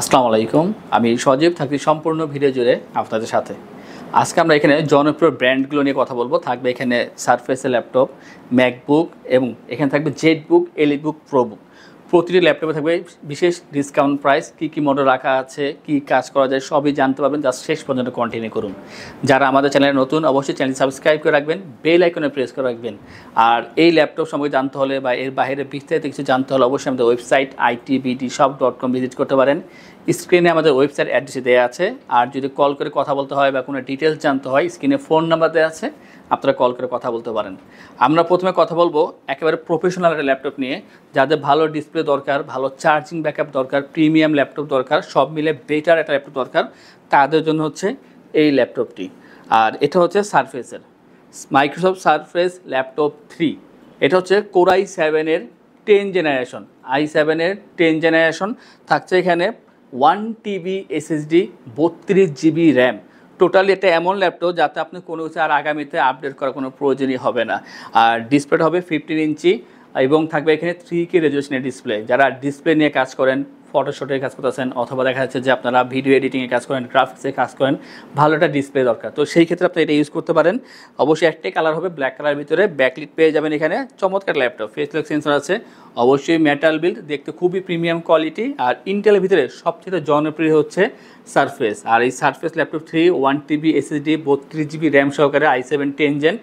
আসসালামু আলাইকুম। আমি সজীব থাকি সম্পূর্ণ ভিডিও জুড়ে আপনাদের সাথে। আজকে আমরা এখানে জনপ্রিয় ব্র্যান্ডগুলো নিয়ে কথা বলবো। থাকবে এখানে সারফেসের ল্যাপটপ, ম্যাকবুক এবং এখানে থাকবে জেটবুক, এলিটবুক, প্রোবুক। প্রতিটি ল্যাপটপে থাকবে বিশেষ ডিসকাউন্ট প্রাইস, কী মডেল রাখা আছে, কী কাজ করা যায় সবই জানতে পারবেন। জাস্ট শেষ পর্যন্ত কন্টিনিউ করুন। যারা আমাদের চ্যানেলে নতুন অবশ্যই চ্যানেল সাবস্ক্রাইব করে রাখবেন, বেল আইকনে প্রেস করে রাখবেন। আর এই ল্যাপটপ সম্পর্কে জানতে হলে বা এর বাইরে বিস্তারিত কিছু জানতে হলে অবশ্যই আমাদের ওয়েবসাইট itbdshop.com ভিজিট করতে পারেন। স্ক্রিনে আমাদের ওয়েবসাইট অ্যাড্রেস দেওয়া আছে। আর যদি কল করে কথা বলতে হয় বা কোনো ডিটেলস জানতে হয়, স্ক্রিনে ফোন নাম্বার দেওয়া আছে, আপনারা কল করে কথা বলতে পারেন। আমরা প্রথমে কথা বলবো একেবারে প্রফেশনাল একটা ল্যাপটপ নিয়ে, যাদের ভালো ডিসপ্লে দরকার, ভালো চার্জিং ব্যাকআপ দরকার, প্রিমিয়াম ল্যাপটপ দরকার, সব মিলে বেটার একটা ল্যাপটপ দরকার, তাদের জন্য হচ্ছে এই ল্যাপটপটি। আর এটা হচ্ছে সারফেসের মাইক্রোসফট সারফেস ল্যাপটপ 3। এটা হচ্ছে কোর i7-এর 10 জেনারেশন, i7-এর 10 জেনারেশন। থাকছে এখানে 1 TB SSD, 32 GB RAM. Totally এটা এমন ল্যাপটপ যাতে আপনি কোনো কিছু আর আগামীতে আপডেট করার কোনো প্রয়োজনই হবে না। আর ডিসপ্লেটা হবে 15 ইঞ্চি এবং থাকবে এখানে 3K রেজলিউশনের ডিসপ্লে। যারা ডিসপ্লে নিয়ে কাজ করেন, ফটোশপের কাজ করতেছেন, অথবা দেখা যাচ্ছে যে আপনারা ভিডিও এডিটিংয়ে কাজ করেন, গ্রাফিক্সে কাজ করেন, ভালো একটা ডিসপ্লে দরকার, তো সেই ক্ষেত্রে আপনি এটা ইউজ করতে পারেন। অবশ্যই একটাই কালার হবে, ব্ল্যাক কালার ভিতরে। ব্যাকলিট পেয়ে যাবেন এখানে। চমৎকার ল্যাপটপ, ফেস লক সেন্সর আছে, অবশ্যই মেটাল বিল্ড, দেখতে খুবই প্রিমিয়াম কোয়ালিটি। আর ইন্টেলের ভিতরে সবচেয়ে জনপ্রিয় হচ্ছে সারফেস। আর এই surface laptop 3 1 TB SSD, 32 GB RAM সহকারে i7 10 জেন।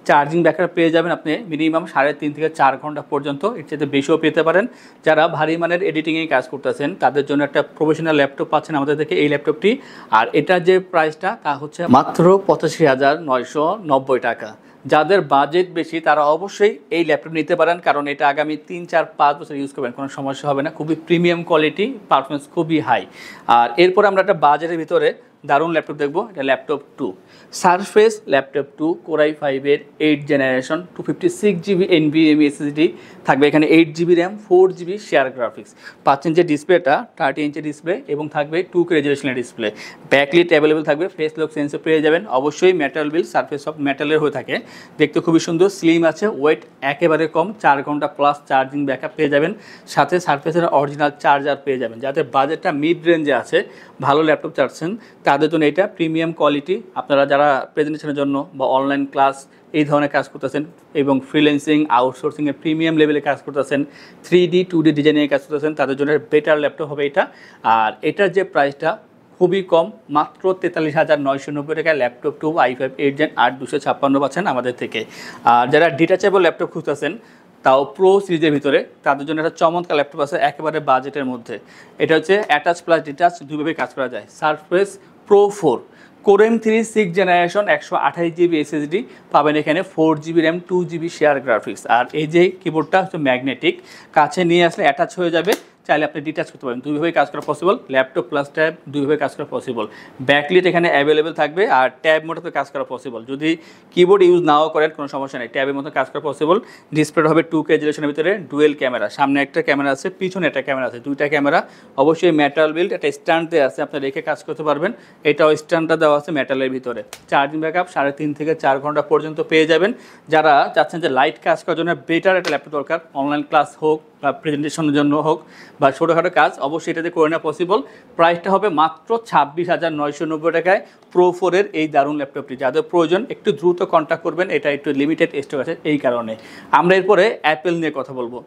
চার্জিং ব্যাকআপ পেয়ে যাবেন আপনি মিনিমাম 3.5 থেকে 4 ঘন্টা পর্যন্ত, এর চেয়ে বেশিও পেতে পারেন। যারা ভারী মানের এডিটিংয়ে কাজ করতেছেন তাদের জন্য একটা প্রফেশনাল ল্যাপটপ পাচ্ছেন আমাদের থেকে এই ল্যাপটপটি। আর এটার যে প্রাইসটা তা হচ্ছে মাত্র 85,990 টাকা। যাদের বাজেট বেশি তারা অবশ্যই এই ল্যাপটপ নিতে পারেন, কারণ এটা আগামী 3, 4, 5 বছর ইউজ করবেন, কোনো সমস্যা হবে না। খুবই প্রিমিয়াম কোয়ালিটি, পারফরমেন্স খুবই হাই। আর এরপর আমরা একটা বাজেটের ভিতরে দারুণ ল্যাপটপ দেখবো। এটা ল্যাপটপ 2, সারফেস ল্যাপটপ 2, কোর i5-এর 8 জেনারেশন, 256 GB NVMe SSD, থাকবে এখানে 8 GB RAM, 4 GB share graphics. 5 ইঞ্চের ডিসপ্লেটা 30 ইঞ্চের ডিসপ্লে এবং থাকবে 2K রেজলিউশনের ডিসপ্লে। ব্যাকলিট অ্যাভেলেবেল থাকবে, ফেস লক সেন্সর পেয়ে যাবেন। অবশ্যই মেটাল বিল্ড, সারফেস সব মেটালের হয়ে থাকে, দেখতে খুবই সুন্দর, স্লিম আছে, ওয়েট একেবারে কম, 4 ঘন্টা প্লাস চার্জিং ব্যাকআপ পেয়ে যাবেন। সাথে সারফেসের অরিজিনাল চার্জার পেয়ে যাবেন। যাদের বাজেটটা মিড রেঞ্জে আছে, ভালো ল্যাপটপ চাচ্ছেন, তাদের জন্য এটা প্রিমিয়াম কোয়ালিটি। আপনারা যারা প্রেজেন্টেশনের জন্য বা অনলাইন ক্লাস এই ধরনের কাজ করতেছেন এবং ফ্রিল্যান্সিং, আউটসোর্সিংয়ে প্রিমিয়াম লেভেলে কাজ করতেছেন, 3D 2D ডিজাইনের কাজ করতেছেন, তাদের জন্য বেটার ল্যাপটপ হবে এটা। আর এটার যে প্রাইসটা খুবই কম, মাত্র 43,990 টাকায় ল্যাপটপ 2 i5 8 জেন 8256 পাচ্ছেন আমাদের থেকে। আর যারা ডিটাচেবল ল্যাপটপ খুঁজতেছেন, তাও প্রো সিরিজের ভিতরে, তাদের জন্য একটা চমৎকার ল্যাপটপ আছে একেবারে বাজেটের মধ্যে। এটা হচ্ছে অ্যাটাচ প্লাস ডিটাচ, দুইভাবে কাজ করা যায়। Surface pro 4, core i3 6 generation, 128 GB SSD পাবেন এখানে, 4 GB RAM, 2 GB share graphics. আর এই যে কিবোর্ডটা হচ্ছে ম্যাগনেটিক, কাছে নিয়ে আসলে অ্যাটাচ হয়ে যাবে, চাইলে আপনি ডিটাচ করতে পারেন। দুইভাবে কাজ করা পসিবল, ল্যাপটপ প্লাস ট্যাব দুইভাবে কাজ করা পসিবল। ব্যাকলিট এখানে অ্যাভেলেবেল থাকবে, আর ট্যাব মোডে কাজ করা পসিবল। যদি কিবোর্ড ইউজ নাও করেন কোনো সমস্যা নেই, ট্যাবের মতো কাজ করা পসিবল। ডিসপ্লে হবে 2K রেজলিউশনের ভিতরে, ডুয়েল ক্যামেরা, সামনে একটা ক্যামেরা আছে, পিছনে একটা ক্যামেরা আছে, দুইটা ক্যামেরা। অবশ্যই মেটাল বিল্ড, একটা স্ট্যান্ড দেওয়া আছে, আপনি রেখে কাজ করতে পারবেন। এটাও স্ট্যান্ডটা দেওয়া আছে মেটালের ভিতরে। চার্জিং ব্যাকআপ 3.5 থেকে 4 ঘন্টা পর্যন্ত পেয়ে যাবেন। যারা চাচ্ছেন যে লাইট কাজ করার জন্য বেটার একটা ল্যাপটপ দরকার, অনলাইন ক্লাস হোক বা প্রেজেন্টেশনের জন্য হোক বা ছোটোখাটো কাজ, অবশ্যই এটাতে করে নেওয়া পসিবল। প্রাইসটা হবে মাত্র 26,990 টাকায় প্রো 4-এর এই দারুণ ল্যাপটপটি। যাদের প্রয়োজন একটু দ্রুত কন্ট্যাক্ট করবেন, এটা একটু লিমিটেড স্টক আছে এই কারণে। আমরা এরপরে অ্যাপেল নিয়ে কথা বলবো।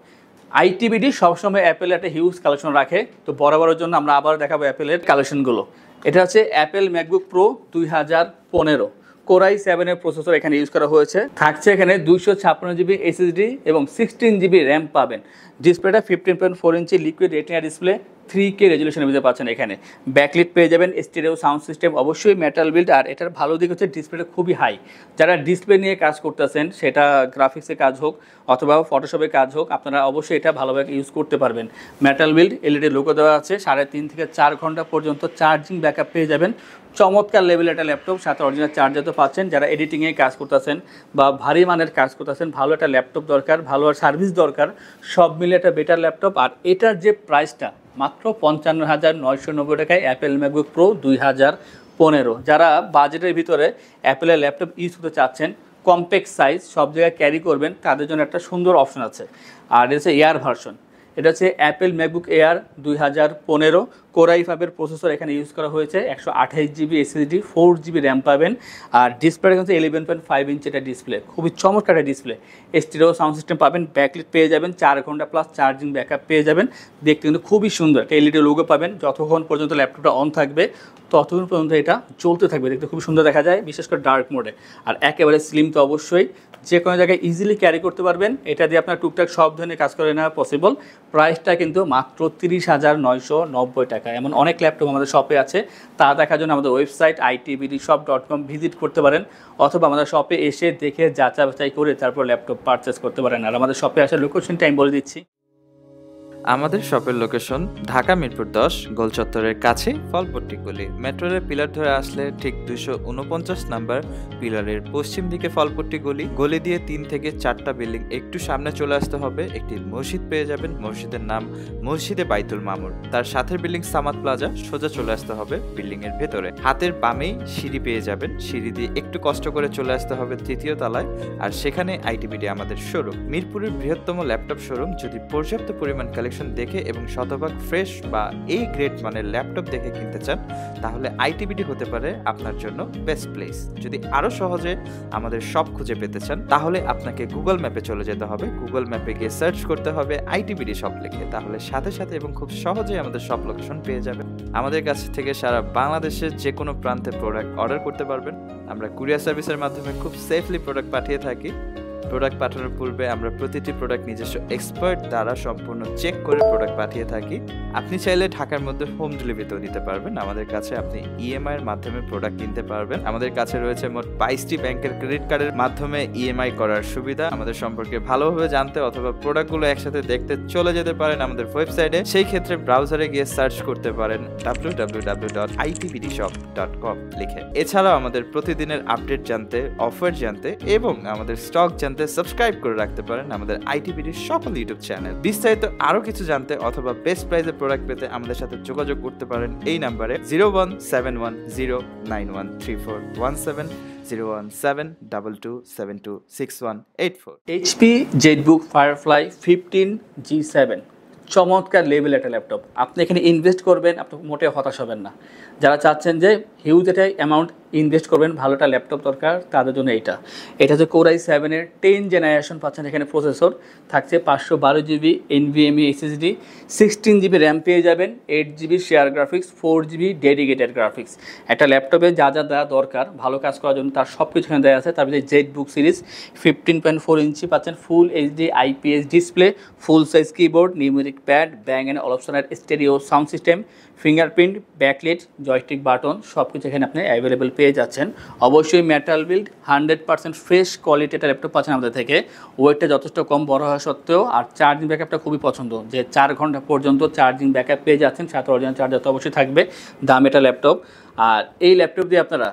ITBD সবসময় অ্যাপেলের একটা হিউজ কালেকশন রাখে, তো বরাবরের জন্য আমরা আবার দেখাবো অ্যাপেলের কালেকশনগুলো। এটা হচ্ছে অ্যাপেল ম্যাকবুক প্রো 2015, কোর i7-এর প্রসেসর এখানে ইউজ করা হয়েছে। থাকছে এখানে 256 GB SSD এবং 16 GB র্যাম পাবেন। ডিসপ্লেটা 15.4 ইঞ্চি লিকুইড রেটিনা ডিসপ্লে, 3K রেজলিউশনের ভিতরে পাচ্ছেন এখানে। ব্যাকলিট পেয়ে যাবেন, স্টেরিও সাউন্ড সিস্টেম, অবশ্যই মেটাল বিল্ড। আর এটার ভালো দিক হচ্ছে ডিসপ্লেটা খুবই হাই। যারা ডিসপ্লে নিয়ে কাজ করতেছেন, সেটা গ্রাফিক্সের কাজ হোক অথবা ফটোশপের কাজ হোক, আপনারা অবশ্যই এটা ভালোভাবে ইউজ করতে পারবেন। মেটাল বিল্ড, LED লোগো দেওয়া আছে, 3.5 থেকে 4 ঘন্টা পর্যন্ত চার্জিং ব্যাকআপ পেয়ে যাবেন। চমৎকার লেভেলের একটা ল্যাপটপ, সাথে অরিজিনাল চার্জার তো পাচ্ছেন। যারা এডিটিংয়ে কাজ করতেছেন বা ভারী মানের কাজ করতেছেন, ভালো একটা ল্যাপটপ দরকার, ভালো সার্ভিস দরকার, সব মিলে একটা বেটার ল্যাপটপ। আর এটার যে প্রাইসটা মাত্র 55,990 টাকায় অ্যাপেল ম্যাকবুক প্রো 2015। যারা বাজেটের ভিতরে অ্যাপেলের ল্যাপটপ ইউজ করতে চাচ্ছেন, কম্প্যাক্ট সাইজ, সব জায়গায় ক্যারি করবেন, তাদের জন্য একটা সুন্দর অপশন আছে। আর এটা হচ্ছে এয়ার ভার্সন। এটা হচ্ছে অ্যাপেল ম্যাকবুক এয়ার 2015 কোরাই 5-এর প্রসেসর এখানে ইউজ করা হয়েছে, 128GB এসএসডি, 4GB র্যাম পাবেন। আর ডিসপ্লেটা হচ্ছে 11.5 ইঞ্চি এটা ডিসপ্লে, খুবই চমৎকার একটা ডিসপ্লে। স্টিরিও সাউন্ড সিস্টেম পাবেন, ব্যাকলিট পেয়ে যাবেন, 4 ঘন্টা প্লাস চার্জিং ব্যাকআপ পেয়ে যাবেন। দেখতে কিন্তু খুবই সুন্দর, একটা এলইডি লোগো পাবেন। যতক্ষণ পর্যন্ত ল্যাপটপটা অন থাকবে ততক্ষণ পর্যন্ত এটা চলতে থাকবে, দেখতে খুবই সুন্দর দেখা যায়, বিশেষ করে ডার্ক মোডে। আর একেবারে স্লিম তো অবশ্যই, যে কোনো জায়গায় ইজিলি ক্যারি করতে পারবেন। এটা দিয়ে আপনার টুকটাক সব ধরনের কাজ করে নেওয়া পসিবল। প্রাইসটা কিন্তু মাত্র 30,990 টাকা। এমন অনেক ল্যাপটপ আমাদের শপে আছে, তা দেখার জন্য আমাদের ওয়েবসাইট itbdshop.com ভিজিট করতে পারেন, অথবা আমাদের শপে এসে দেখে যাচাই বাছাই করে তারপর ল্যাপটপ পারচেস করতে পারেন। আর আমাদের শপে আসার লোকেশনটা আমি বলে দিচ্ছি। আমাদের শপের লোকেশন ঢাকা মিরপুর 10 গোল চত্বরের কাছে ফলপট্টি গলি। মেট্রো রেল পিলার ধরে আসলে ঠিক 249 নাম্বার পিলারের পশ্চিম দিকে ফলপট্টি গলি। গলি দিয়ে 3 থেকে 4টা বিল্ডিং একটু সামনে চলে আসতে হবে, একটি মসজিদ পেয়ে যাবেন। মসজিদের নাম মসজিদে বাইতুল মামুর। তার সাথের বিল্ডিং সামাদ প্লাজা, সোজা চলে আসতে হবে বিল্ডিং এর ভেতরে। হাতের বামেই সিঁড়ি পেয়ে যাবেন, সিঁড়ি দিয়ে একটু কষ্ট করে চলে আসতে হবে 3য় তলায়, আর সেখানে আইটিবিডি আমাদের শোরুম। মিরপুরের বৃহত্তম ল্যাপটপ শোরুম। যদি পর্যাপ্ত পরিমাণ কালেকশন দেখে এবং শতভাগ ফ্রেশ বা এই গ্রেড মানের ল্যাপটপ দেখে কিনতে চান, তাহলে আইটিবিডি হতে পারে আপনার জন্য বেস্ট প্লেস। যদি আরো সহজে আমাদের শপ খুঁজে পেতে চান, তাহলে আপনাকে গুগল ম্যাপে চলে যেতে হবে। গুগল ম্যাপে গিয়ে সার্চ করতে হবে আইটিবিডি শপ লিখে, তাহলে সাথে সাথে এবং খুব সহজেই আমাদের শপ লোকেশন পেয়ে যাবেন। আমাদের কাছ থেকে সারা বাংলাদেশের যে কোনো প্রান্তে প্রোডাক্ট অর্ডার করতে পারবেন। আমরা কুরিয়ার সার্ভিসের মাধ্যমে খুব সেফলি প্রোডাক্ট পাঠিয়ে থাকি। প্রোডাক্ট পাঠানোর পূর্বে আমরা প্রতিটি প্রোডাক্ট নিজস্ব এক্সপার্ট দ্বারা সম্পূর্ণ চেক করে প্রোডাক্ট পাঠিয়ে থাকি। আপনি চাইলে ঢাকার মধ্যে হোম ডেলিভারিতেও নিতে পারবেন। আমাদের কাছে আপনি ইএমআই এর মাধ্যমে প্রোডাক্ট কিনতে পারবেন। আমাদের কাছে রয়েছে মোট 22টি ব্যাংকের ক্রেডিট কার্ডের মাধ্যমে ইএমআই করার সুবিধা। আমাদের সম্পর্কে ভালোভাবে জানতে অথবা প্রোডাক্টগুলো একসাথে দেখতে চলে যেতে পারেন আমাদের ওয়েবসাইটে। সেই ক্ষেত্রে ব্রাউজারে গিয়ে সার্চ করতে পারেন www.itbdshop.com লিখে। এছাড়াও আমাদের প্রতিদিনের আপডেট জানতে, অফার জানতে এবং আমাদের স্টক জানতে সাবস্ক্রাইব করে রাখতে পারেন আমাদের আইটিবিডির সকল ইউটিউব চ্যানেল। বিস্তারিত আরো কিছু জানতে অথবা বেস্ট প্রাইসে প্রোডাক্ট পেতে আমাদের সাথে যোগাযোগ করতে পারেন এই নাম্বারে 01710913417 01722726184। এইচপি জেটবুক ফায়ারফ্লাই 15G7 চমৎকার লেভেল একটা ল্যাপটপ। আপনি এখানে ইনভেস্ট করবেন, আপনি মোটেও হতাশ হবেন না। যারা চাচ্ছেন যে হিউজ একটা অ্যামাউন্ট ইনভেস্ট করবেন, ভালো একটা ল্যাপটপ দরকার, তাদের জন্য এটা হচ্ছে কোরাই 7-এর 10 জেনারেশন পাচ্ছেন। এখানে প্রসেসর থাকছে 512GB NVMe SSD, 16GB RAM পেয়ে যাবেন, 8GB share graphics, 4GB dedicated graphics. একটা ল্যাপটপে যা যা দেওয়া দরকার ভালো কাজ করার জন্য তার সব কিছু এখানে দেওয়া আছে। তারপরে জেটবুক সিরিজ 15.4 ইঞ্চি পাচ্ছেন, ফুল এইচডি IPS ডিসপ্লে, full size keyboard, numeric pad, Bang and অলপশনের stereo sound system, fingerprint, backlit, joystick button, সব কিছু এখানে আপনি অ্যাভেলেবেল পেয়ে যাচ্ছেন। অবশ্যই মেটাল বিল্ড, 100% ফ্রেশ কোয়ালিটি একটা ল্যাপটপ পাচ্ছেন আমাদের থেকে। ওয়েটটা যথেষ্ট কম বড় হওয়া সত্ত্বেও, আর চার্জিং ব্যাকআপটা খুবই পছন্দ, যে 4 ঘন্টা পর্যন্ত চার্জিং ব্যাকআপ পেয়ে যাচ্ছেন। সাথে অরিজিনাল চার্জার তো অবশ্যই থাকবে, দাম এটা ল্যাপটপ। আর এই ল্যাপটপ দিয়ে আপনারা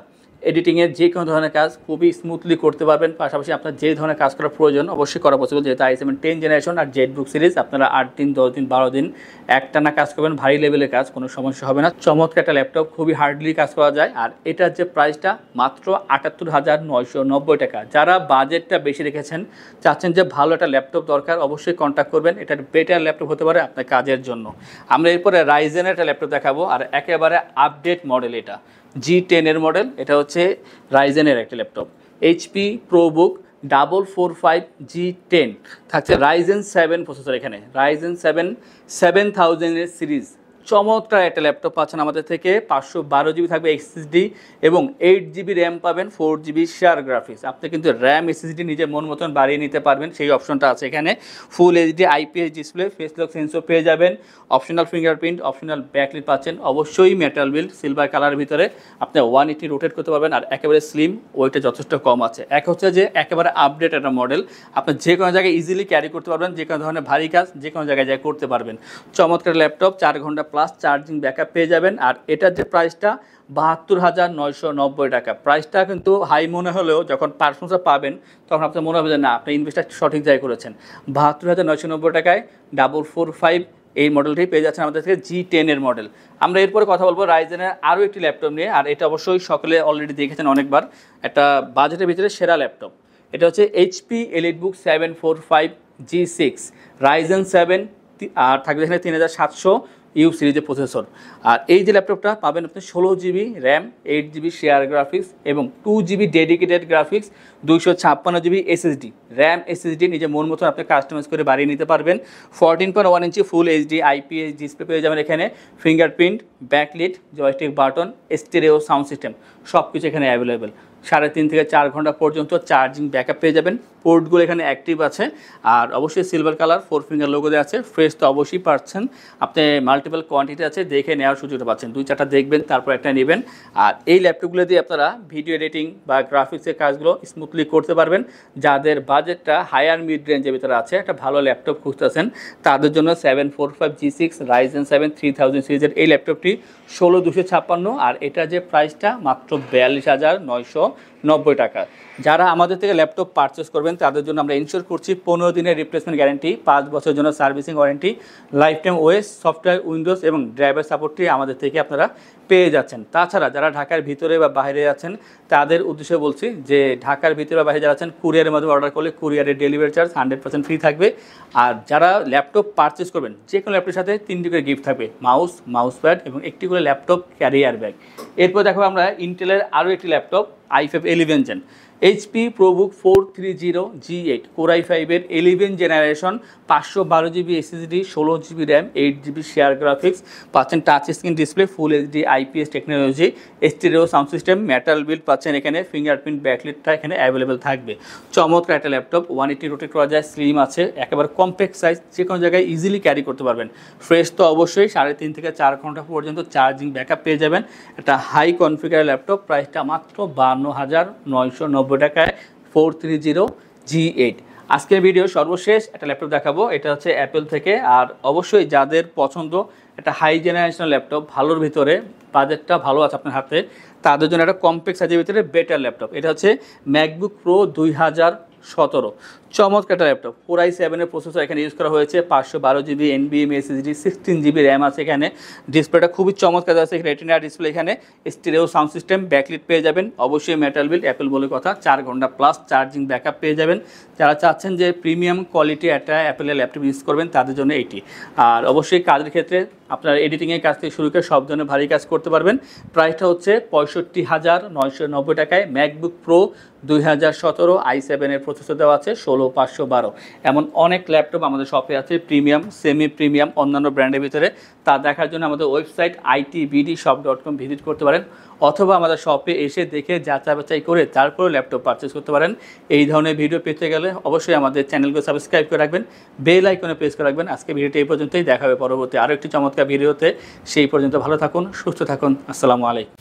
এডিটিংয়ের যে কোনো ধরনের কাজ খুবই স্মুথলি করতে পারবেন। পাশাপাশি আপনার যে ধরনের কাজ করার প্রয়োজন অবশ্যই করা পসিবল, যেহেতু i7 10 জেনারেশন আর জেটবুক সিরিজ। আপনারা 8 দিন, 10 দিন, 12 দিন একটানা কাজ করবেন, ভারী লেভেলের কাজ, কোনো সমস্যা হবে না। চমৎকার একটা ল্যাপটপ, খুবই হার্ডলি কাজ করা যায়। আর এটার যে প্রাইসটা মাত্র 78,990 টাকা। যারা বাজেটটা বেশি রেখেছেন, চাচ্ছেন যে ভালো একটা ল্যাপটপ দরকার, অবশ্যই কন্ট্যাক্ট করবেন। এটা বেটার ল্যাপটপ হতে পারে আপনার কাজের জন্য। আমরা এরপরে রাইজেনের একটা ল্যাপটপ দেখাবো, আর একেবারে আপডেট মডেল। এটা G10 এর মডেল। এটা হচ্ছে রাইজেনের একটা ল্যাপটপ, HP ProBook 445G10 থাকছে রাইজেন 7 প্রসেসর। এখানে রাইজেন 7 7000 এর সিরিজ, চমৎকার একটা ল্যাপটপ পাচ্ছেন আমাদের থেকে। 512GB থাকবে SSD এবং 8GB র্যাম পাবেন, 4GB শেয়ার গ্রাফিক্স। আপনি কিন্তু র্যাম SSD নিজের মন মতন বাড়িয়ে নিতে পারবেন, সেই অপশনটা আছে এখানে। ফুল HD IPS display, face lock sensor পেয়ে যাবেন, অপশনাল ফিঙ্গারপ্রিন্ট, অপশনাল ব্যাকলিট পাচ্ছেন। অবশ্যই মেটাল বিল্ড, সিলভার কালারের ভিতরে আপনি 180 রোটেট করতে পারবেন। আর একেবারে স্লিম, ওইটা যথেষ্ট কম আছে। এক হচ্ছে যে একেবারে আপডেট একটা মডেল, আপনি যে কোনো জায়গায় ইজিলি ক্যারি করতে পারবেন, যে কোনো ধরনের ভারী কাজ যে কোনো জায়গায় যায় করতে পারবেন। চমৎকার ল্যাপটপ, 4 ঘন্টা প্লাস চার্জিং ব্যাকআপ পেয়ে যাবেন। আর এটার যে প্রাইসটা 72,990 টাকা। প্রাইসটা কিন্তু হাই মনে হলেও যখন পারফরমেন্সটা পাবেন তখন আপনার মনে হবে যে না, আপনি ইনভেস্টটা সঠিক জায়গায় করেছেন। 72,990 টাকায় 445 এই মডেলটি পেয়ে যাচ্ছেন আমাদের থেকে, G10 এর মডেল। আমরা এরপরে কথা বলবো রাইজেনের আরও একটি ল্যাপটপ নিয়ে, আর এটা অবশ্যই সকলে অলরেডি দেখেছেন অনেকবার। একটা বাজেটের ভিতরে সেরা ল্যাপটপ, এটা হচ্ছে HP EliteBook 745G6 রাইজেন 7 আর থাকবে এখানে 3700 ইউ সিরিজের প্রসেসর। আর এই যে ল্যাপটপটা পাবেন আপনি 16 GB RAM, 8 GB share graphics এবং 2 GB dedicated graphics, 256 GB SSD RAM, SSD নিজে মন মতো আপনি কাস্টমাইজ করে বাড়িয়ে নিতে পারবেন। 14.1 ইঞ্চি ফুল HD IPS ডিসপ্লে পেয়ে যাবেন এখানে, fingerprint, backlit, joystick button, stereo sound system সব কিছু এখানে অ্যাভেলেবেল। 3.5 থেকে 4 ঘন্টা পর্যন্ত চার্জিং ব্যাকআপ পেয়ে যাবেন। পোর্টগুলো এখানে অ্যাক্টিভ আছে, আর অবশ্যই সিলভার কালার 4 ফিঙ্গার লোগো দেওয়া আছে। ফ্রেশ তো অবশ্যই পাচ্ছেন, আপনি মাল্টিপল কোয়ান্টিটি আছে, দেখে নেওয়ার সুযোগটা পাচ্ছেন। 2-4টা দেখবেন, তারপর একটা নেবেন। আর এই ল্যাপটপগুলো দিয়ে আপনারা ভিডিও এডিটিং বা গ্রাফিক্সের কাজগুলো স্মুথলি করতে পারবেন। যাদের বাজেটটা হায়ার মিড রেঞ্জের ভিতরে আছে, একটা ভালো ল্যাপটপ খুঁজতেছেন, তাদের জন্য 745G6 Ryzen 7 3000 সিরিজের এই ল্যাপটপটি 16256, আর এটা যে প্রাইসটা মাত্র 42,990 টাকা। যারা আমাদের থেকে ল্যাপটপ পারচেস করবেন তাদের জন্য আমরা ইনশিওর করছি 15 দিনের রিপ্লেসমেন্ট গ্যারান্টি, 5 বছরের জন্য servicing warranty, life time OS software, Windows এবং ড্রাইভার সাপোর্টটি আমাদের থেকে আপনারা পেয়ে যাচ্ছেন। তাছাড়া যারা ঢাকার ভিতরে বা বাইরে আছেন তাদের উদ্দেশ্যে বলছি যে ঢাকার ভিতরে বা বাইরে যারা আছেন কুরিয়ারের মাধ্যমে অর্ডার করলে কুরিয়ারের ডেলিভারি চার্জ 100% ফ্রি থাকবে। আর যারা ল্যাপটপ পারচেস করবেন যে কোনো ল্যাপটপের সাথে 3টি করে গিফট থাকবে, মাউস প্যাড এবং একটি করে ল্যাপটপ ক্যারিয়ার ব্যাগ। এরপর দেখো আমরা ইন্টেলের আরও একটি laptop i5 11 gen, HP ProBook 430G8 Core i5-এর 11 generation, 512 GB SSD, 16 GB RAM, 8 GB share graphics, পাচ্ছেন touch screen display, full HD IPS technology, stereo sound system, metal build পাচ্ছেন এখানে, ফিঙ্গারপ্রিন্ট, ব্যাকলিটটা এখানে অ্যাভেলেবেল থাকবে। চমৎকার একটা ল্যাপটপ, 180 রোটেট করা যায়, স্লিম আছে, একেবারে কম্প্যাক্ট সাইজ, যে কোনো জায়গায় ইজিলি ক্যারি করতে পারবেন। ফ্রেশ তো অবশ্যই, 3.5 থেকে 4 ঘন্টা পর্যন্ত চার্জিং ব্যাকআপ পেয়ে যাবেন। একটা হাই কনফিগার ল্যাপটপ, প্রাইসটা মাত্র 52,990 টাকায় 430G8। আজকের ভিডিও সর্বশেষ একটা ল্যাপটপ দেখাবো, এটা হচ্ছে অ্যাপেল থেকে। আর অবশ্যই যাদের পছন্দ একটা হাই জেনারেশনাল ল্যাপটপ, ভালোর ভিতরে বাজেটটা ভালো আছে আপনার হাতে, তাদের জন্য একটা কম্প্যাক্ট সাইজের ভিতরে বেটার ল্যাপটপ। এটা হচ্ছে ম্যাকবুক প্রো 2017, চমৎকার একটা ল্যাপটপ। Core i7-এর প্রসেসর এখানে ইউজ করা হয়েছে, 512 GB NVMe SSD, 16 GB RAM আছে এখানে। ডিসপ্লেটা খুবই চমৎকার আছে, রেটিনা ডিসপ্লে, এখানে স্টেরিও সাউন্ড সিস্টেম, ব্যাকলিট পেয়ে যাবেন, অবশ্যই মেটাল বিল্ড, অ্যাপেল বলে কথা, 4 ঘন্টা প্লাস চার্জিং ব্যাকআপ পেয়ে যাবেন। যারা চাচ্ছেন যে প্রিমিয়াম কোয়ালিটি একটা অ্যাপেলের ল্যাপটপ ইউজ করবেন তাদের জন্য এইটি। আর অবশ্যই কাজের ক্ষেত্রে আপনার এডিটিংয়ের কাজ থেকে শুরু করে সব ধরনের ভারী কাজ করতে পারবেন। প্রাইসটা হচ্ছে 65,990 টাকায়। ম্যাকবুক প্রো 2017 i7-এর প্রসেসর দেওয়া আছে, 16512। এমন অনেক ল্যাপটপ আমাদের শপে আছে, প্রিমিয়াম, সেমি প্রিমিয়াম, অন্যান্য ব্র্যান্ডের ভিতরে। তা দেখার জন্য আমাদের ওয়েবসাইট itbdshop.com ভিজিট করতে পারেন, অথবা আমাদের শপে এসে দেখে যাচাই বাছাই করে তারপরে ল্যাপটপ পারচেস করতে পারেন। এই ধরনের ভিডিও পেতে গেলে অবশ্যই আমাদের চ্যানেলকে সাবস্ক্রাইব করে রাখবেন, বেল আইকনে প্রেস করে রাখবেন। আজকে ভিডিওটি এই পর্যন্তই, দেখা হবে পরবর্তী আরও একটি চমৎকার ভিডিওতে। সেই পর্যন্ত ভালো থাকুন, সুস্থ থাকুন, আসসালামু আলাইকুম।